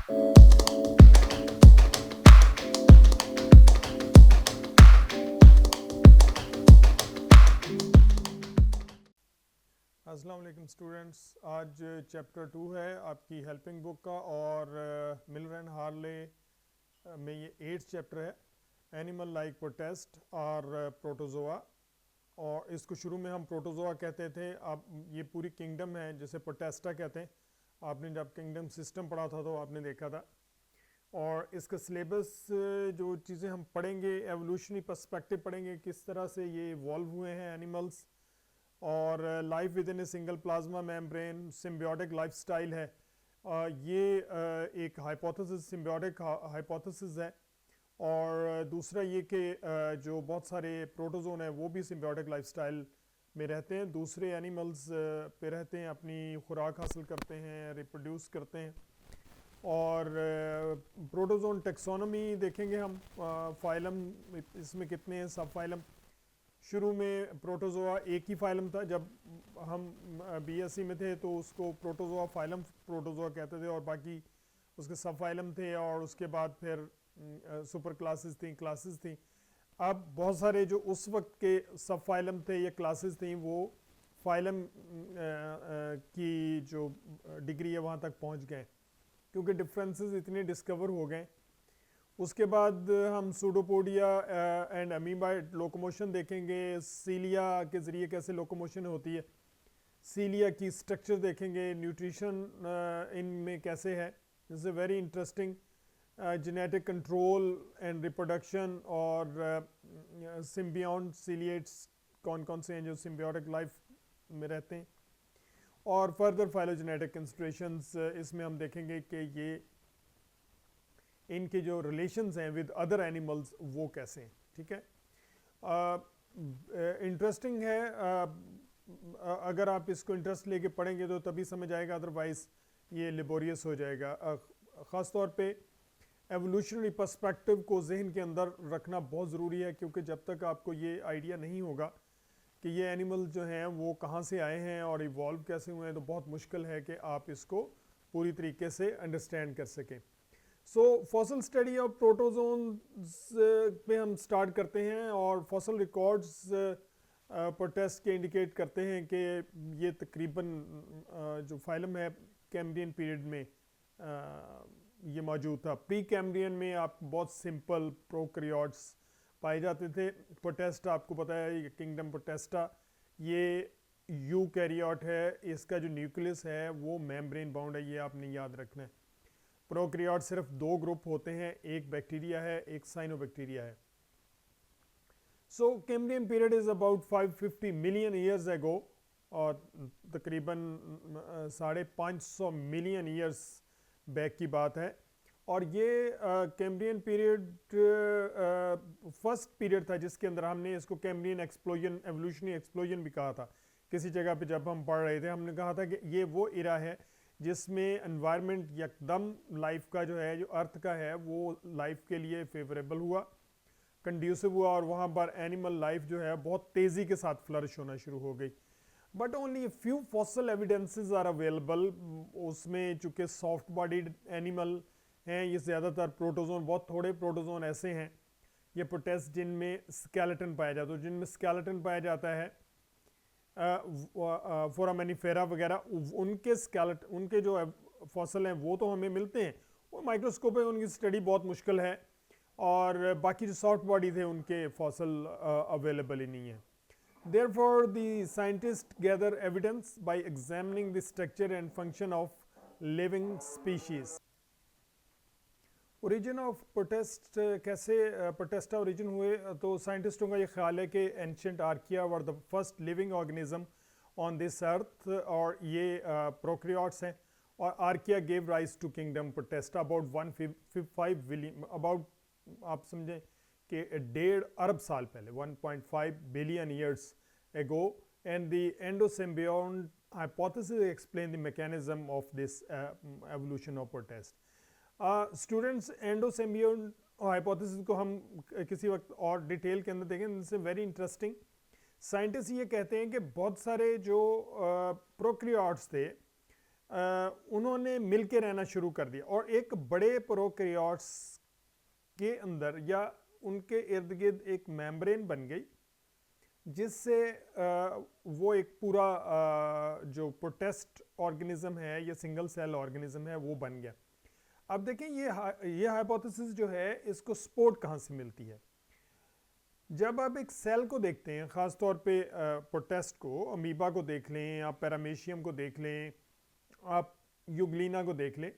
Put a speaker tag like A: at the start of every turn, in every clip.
A: अस्सलाम वालेकुम स्टूडेंट्स, आज चैप्टर 2 है आपकी हेल्पिंग बुक का और मिलर एंड हार्ले में ये 8th चैप्टर है एनिमल लाइक प्रोटेस्ट और प्रोटोजोआ। और इसको शुरू में हम प्रोटोजोआ कहते थे, अब ये पूरी किंगडम है जिसे प्रोटेस्टा कहते हैं। आपने जब किंगडम सिस्टम पढ़ा था तो आपने देखा था। और इसका सिलेबस जो चीज़ें हम पढ़ेंगे एवोल्यूशनरी पर्सपेक्टिव पढ़ेंगे, किस तरह से ये इवॉल्व हुए हैं एनिमल्स, और life with in a single plasma membrane, symbiotic lifestyle है। ये एक हाइपोथेसिस, सिम्बियोटिक हाइपोथेसिस है। और दूसरा ये कि जो बहुत सारे प्रोटोजोन हैं वो भी सिम्बियोटिक लाइफस्टाइल में रहते हैं, दूसरे एनिमल्स पे रहते हैं, अपनी खुराक हासिल करते हैं, रिप्रोड्यूस करते हैं। और प्रोटोजोन टेक्सोनॉमी देखेंगे हम, फाइलम इसमें कितने हैं, सब फाइलम। शुरू में प्रोटोजोआ एक ही फाइलम था, जब हम बीएससी में थे तो उसको प्रोटोजोआ फाइलम प्रोटोजोआ कहते थे और बाकी उसके सब फाइलम थे। और उसके बाद फिर सुपर क्लासेस थी। अब बहुत सारे जो उस वक्त के सब फाइलम थे या क्लासेस थी वो फाइलम की जो डिग्री है वहाँ तक पहुँच गए, क्योंकि डिफरेंसेस इतने डिस्कवर हो गए। उसके बाद हम सूडोपोडिया एंड अमीबा लोकोमोशन देखेंगे, सीलिया के ज़रिए कैसे लोकोमोशन होती है, सीलिया की स्ट्रक्चर देखेंगे, न्यूट्रिशन इनमें कैसे है, this is very interesting. Genetic control and reproduction और सिम्बियोंट सीलिएट्स कौन कौन से हैं जो सिम्बियोटिक लाइफ में रहते हैं। और फर्दर फाइलोजेनेटिक कंसिडरेशंस इसमें हम देखेंगे कि ये इनके जो रिलेशंस हैं विद अदर एनिमल्स वो कैसे हैं। ठीक है, इंटरेस्टिंग है। अगर आप इसको इंटरेस्ट लेके पढ़ेंगे तो तभी समझ आएगा, अदरवाइज ये लेबोरियस हो जाएगा। ख़ास तौर पे एवोल्यूशनरी पर्सपेक्टिव को जहन के अंदर रखना बहुत ज़रूरी है, क्योंकि जब तक आपको ये आइडिया नहीं होगा कि ये एनिमल जो हैं वो कहाँ से आए हैं और इवॉल्व कैसे हुए हैं, तो बहुत मुश्किल है कि आप इसको पूरी तरीके से अंडरस्टैंड कर सकें। सो फॉसल स्टडी ऑफ प्रोटोजोन्स पे हम स्टार्ट करते हैं। और फॉसल रिकॉर्ड्स प्रोटेस्ट के इंडिकेट करते हैं कि ये तकरीबन जो फाइलम है कैम्ब्रियन पीरियड में ये मौजूद था। प्री कैम्ब्रियन में आप बहुत सिंपल प्रोकैरियोट्स पाए जाते थे। प्रोटेस्टा आपको पता है, ये किंगडम प्रोटेस्टा ये यूकैरियोट है, इसका जो न्यूक्लियस है वो मेम्ब्रेन बाउंड है, ये आपने याद रखना है। प्रोकैरियोट सिर्फ 2 ग्रुप होते हैं, एक बैक्टीरिया है, एक साइनोबैक्टीरिया है। So Cambrian period is about 550 million years ago, और तकरीबन 550 मिलियन ईयर्स बैक की बात है। और ये कैम्ब्रियन पीरियड फर्स्ट पीरियड था जिसके अंदर हमने इसको कैम्ब्रियन एक्सप्लोजन, एवोल्यूशनरी एक्सप्लोजन भी कहा था। किसी जगह पे जब हम पढ़ रहे थे हमने कहा था कि ये वो इरा है जिसमें एनवायरनमेंट यकदम लाइफ का जो है, जो अर्थ का है, वो लाइफ के लिए फेवरेबल हुआ, कंड्यूसिव हुआ, और वहाँ पर एनिमल लाइफ जो है बहुत तेज़ी के साथ फ्लरिश होना शुरू हो गई। But only few fossil evidences are available. उसमें चूँकि सॉफ्ट बॉडीड एनिमल हैं ये ज़्यादातर, प्रोटोजोन बहुत थोड़े प्रोटोजोन ऐसे हैं ये प्रोटेस्ट जिनमें स्केलेटन पाया जाता है। जिनमें स्केलेटन पाया जाता है फोरामेनिफेरा वगैरह, उनके जो फॉसल हैं वो तो हमें मिलते हैं, वो माइक्रोस्कोप पे उनकी स्टडी बहुत मुश्किल है। और बाकी जो सॉफ्ट बॉडी थे उनके फॉसल अवेलेबल ही नहीं है। Therefore, the scientists gather evidence by examining the structure and function of living species. Origin of protist, कैसे प्रोटेस्टा ओरिजिन हुए, तो साइंटिस्टों का ये ख्याल है कि ancient archaea were the first living organism on this earth, और ये प्रोकैरियोट्स हैं। और archaea gave rise to kingdom Protista about 155 billion, about आप समझें कि 1.5 अरब साल पहले, 1.5 billion years ago. And the endosymbiont hypothesis explain the mechanism of this evolution of protist. Students, endosymbiont hypothesis को हम किसी वक्त और डिटेल के अंदर देखें, this is very interesting. Scientist ये कहते हैं कि बहुत सारे जो प्रोकैरियोट्स थे उन्होंने मिल के रहना शुरू कर दिया और एक बड़े प्रोकैरियोट्स के अंदर या उनके इर्द गिर्द एक मेम्ब्रेन बन गई, जिससे वो एक पूरा जो प्रोटेस्ट ऑर्गेनिज्म है या सिंगल सेल ऑर्गेनिज्म है वो बन गया। अब देखें ये हाइपोथेसिस जो है इसको सपोर्ट कहाँ से मिलती है? जब आप एक सेल को देखते हैं, ख़ास तौर पे प्रोटेस्ट को, अमीबा को देख लें, आप पैरामीशियम को देख लें, आप यूग्लिना को देख लें,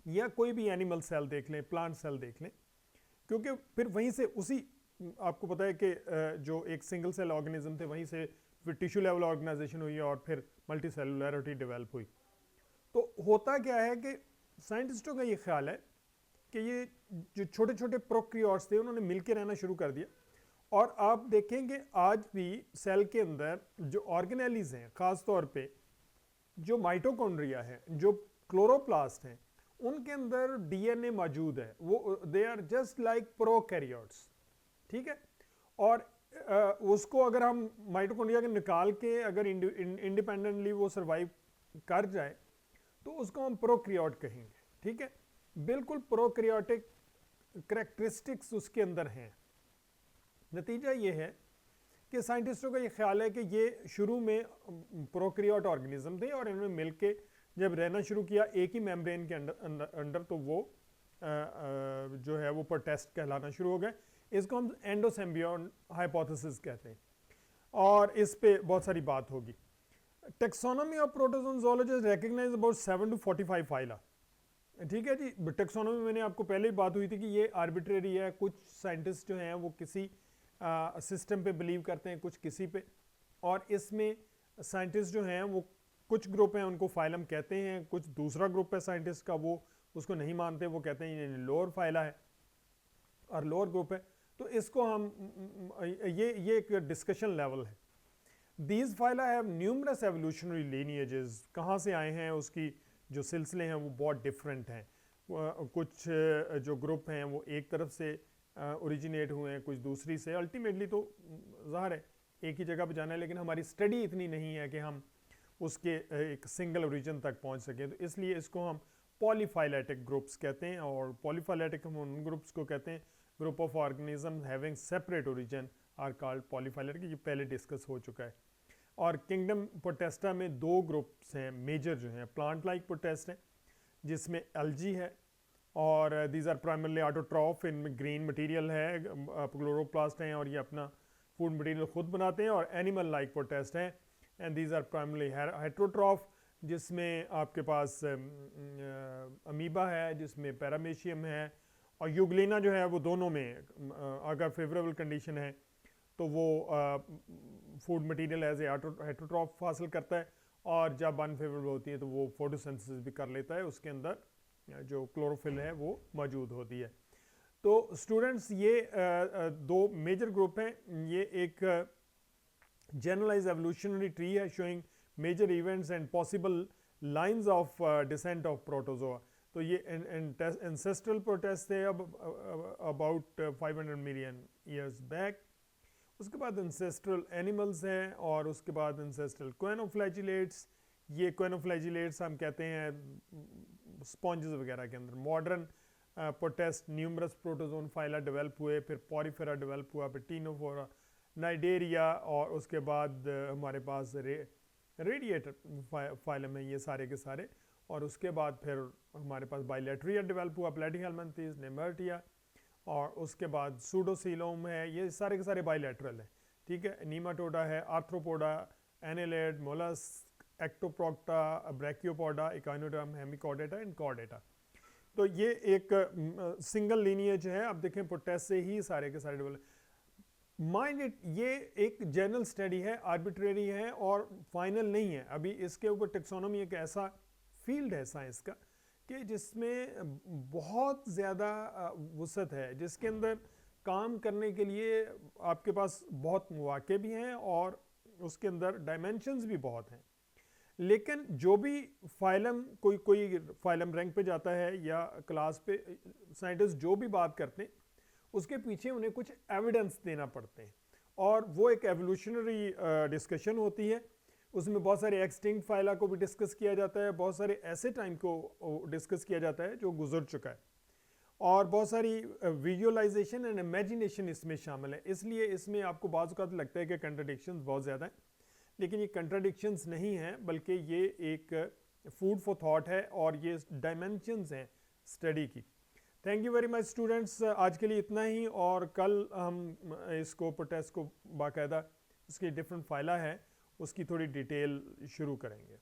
A: या कोई भी एनिमल सेल देख लें, प्लांट सेल देख लें, क्योंकि फिर वहीं से उसी आपको पता है कि जो एक सिंगल सेल ऑर्गेनिज्म थे वहीं से फिर टिश्यू लेवल ऑर्गेनाइजेशन हुई और फिर मल्टी सेलुलरिटी डेवलप हुई। तो होता क्या है कि साइंटिस्टों का ये ख्याल है कि ये जो छोटे छोटे प्रोकैरियोट्स थे उन्होंने मिलकर रहना शुरू कर दिया, और आप देखेंगे आज भी सेल के अंदर जो ऑर्गेनेलीज हैं, ख़ास तौर पे जो माइटोकॉन्ड्रिया है, जो क्लोरोप्लास्ट हैं, उनके अंदर डीएनए मौजूद है, वो they are just like prokaryotes, ठीक है। और उसको अगर हम माइटोकॉन्ड्रिया के निकाल के अगर इंडिपेंडेंटली वो सर्वाइव कर जाए तो उसको हम प्रोकैरियोट कहेंगे, ठीक है। बिल्कुल प्रोकैरियोटिक करैक्टरिस्टिक्स उसके अंदर हैं। नतीजा ये है कि साइंटिस्टों का ये ख्याल है कि ये शुरू में प्रोकैरियोट ऑर्गेनिज्म थे और इन्होंने मिलके जब रहना शुरू किया एक ही मेम्ब्रेन के अंदर तो वो जो है वो प्रोटेस्ट कहलाना शुरू हो गए। इसको हम एंडोसिम्बियोन हाइपोथेसिस कहते हैं और इस पे बहुत सारी बात होगी। Taxonomy of protozoan zoologist recognize about 7 to 45 phyla, ठीक है जी। टेक्सोनॉमी मैंने आपको पहले ही बात हुई थी कि ये आर्बिट्रेरी है, कुछ साइंटिस्ट जो हैं वो किसी सिस्टम पे बिलीव करते हैं, कुछ किसी पे, और इसमें साइंटिस्ट जो हैं वो कुछ ग्रुप हैं उनको फाइलम कहते हैं, कुछ दूसरा ग्रुप है साइंटिस्ट का वो उसको नहीं मानते, वो कहते हैं ये लोअर फाइला है और लोअर ग्रुप है। तो इसको हम ये एक डिस्कशन लेवल है। These phyla have numerous evolutionary lineages, कहाँ से आए हैं उसकी जो सिलसिले हैं वो बहुत डिफरेंट हैं। कुछ जो ग्रुप हैं वो एक तरफ से ओरिजिनेट हुए हैं, कुछ दूसरी से, अल्टीमेटली तो ज़ाहिर है एक ही जगह पर जाना है, लेकिन हमारी स्टडी इतनी नहीं है कि हम उसके एक सिंगल ओरिजिन तक पहुंच सकें, तो इसलिए इसको हम पॉलीफाइलेटिक ग्रुप्स कहते हैं। और पॉलीफाइलेटिक हम उन ग्रुप्स को कहते हैं group of organism having separate origin are called polyphyletic, ये पहले डिस्कस हो चुका है। और किंगडम प्रोटेस्टा में दो ग्रुप्स हैं मेजर जो हैं, प्लांट लाइक प्रोटेस्ट हैं जिसमें एल्जी है और दीज आर प्राइमरली ऑटोट्रॉफ, इनमें ग्रीन मटेरियल है, क्लोरोप्लास्ट हैं और ये अपना फूड मटेरियल खुद बनाते हैं। और एनिमल लाइक प्रोटेस्ट हैं and these are primarily heterotroph, जिसमें आपके पास अमीबा है, जिसमें पैरामीशियम है, और यूग्लिना जो है वो दोनों में अगर फेवरेबल कंडीशन है तो वो food material as a heterotroph हासिल करता है, और जब अनफेवरेबल होती है तो वो फोटोसिंथेसिस भी कर लेता है, उसके अंदर जो क्लोरोफिल है वो मौजूद होती है। तो स्टूडेंट्स ये दो मेजर ग्रुप हैं, ये एक जनरलाइज एवोल्यूशनरी ट्री है showing major events and possible lines of descent of protozoa. तो ये एंसेस्ट्रल प्रोटेस्ट थे अब अबाउट 500 मिलियन ईयर्स बैक। उसके बाद एंसेस्ट्रल एनिमल्स हैं और उसके बाद एंसेस्ट्रल क्वेनोफ्लैजिलेट्स। ये क्वेनोफ्लैजिलेट्स हम कहते हैं स्पॉन्जेस वगैरह के अंदर। Modern protest numerous protozoan phyla develop हुए, फिर पॉरीफेरा डेवलप हुआ, फिर टीनोफोरा, नाइडेरिया, और उसके बाद हमारे पास रेडिएटर फाइलम है ये सारे के सारे। और उसके बाद फिर हमारे पास बाइलेट्रिया डेवलप हुआ, प्लेटिहेल्मिन्थेस, नेमर्टिया, और उसके बाद सूडोसीलोम है, ये सारे के सारे बाइलेटरल हैं, ठीक है। नीमाटोडा है, Arthropoda, annelid, mollusc, Ectoprocta, Brachiopoda, echinoderm, Hemichordata and Chordata. तो ये एक सिंगल लीनिएज है। अब देखें प्रोटेस्ट से ही सारे के सारे डेवलप। माइंड इट, ये एक जनरल स्टडी है, आर्बिट्रेरी है और फाइनल नहीं है। अभी इसके ऊपर टेक्सोनॉमी एक ऐसा फील्ड है साइंस का कि जिसमें बहुत ज़्यादा वुसअत है, जिसके अंदर काम करने के लिए आपके पास बहुत मौके भी हैं और उसके अंदर डायमेंशंस भी बहुत हैं। लेकिन जो भी फाइलम कोई फाइलम रैंक पे जाता है या क्लास पे, साइंटिस्ट जो भी बात करते हैं उसके पीछे उन्हें कुछ एविडेंस देना पड़ते हैं, और वो एक एवोल्यूशनरी डिस्कशन होती है। उसमें बहुत सारे एक्सटिंक्ट फाइला को भी डिस्कस किया जाता है, बहुत सारे ऐसे टाइम को डिस्कस किया जाता है जो गुजर चुका है, और बहुत सारी विजुअलाइजेशन एंड इमेजिनेशन इसमें शामिल है। इसलिए इसमें आपको बाज़ औक़ात लगता है कि कंट्राडिक्शंस बहुत ज़्यादा हैं, लेकिन ये कंट्राडिक्शंस नहीं हैं, बल्कि ये एक फूड फॉर थॉट है और ये डायमेंशंस हैं स्टडी की। Thank you very much students, आज के लिए इतना ही, और कल हम इसको प्रोटेस्ट को बाकायदा उसकी डिफरेंट फाइला है उसकी थोड़ी डिटेल शुरू करेंगे।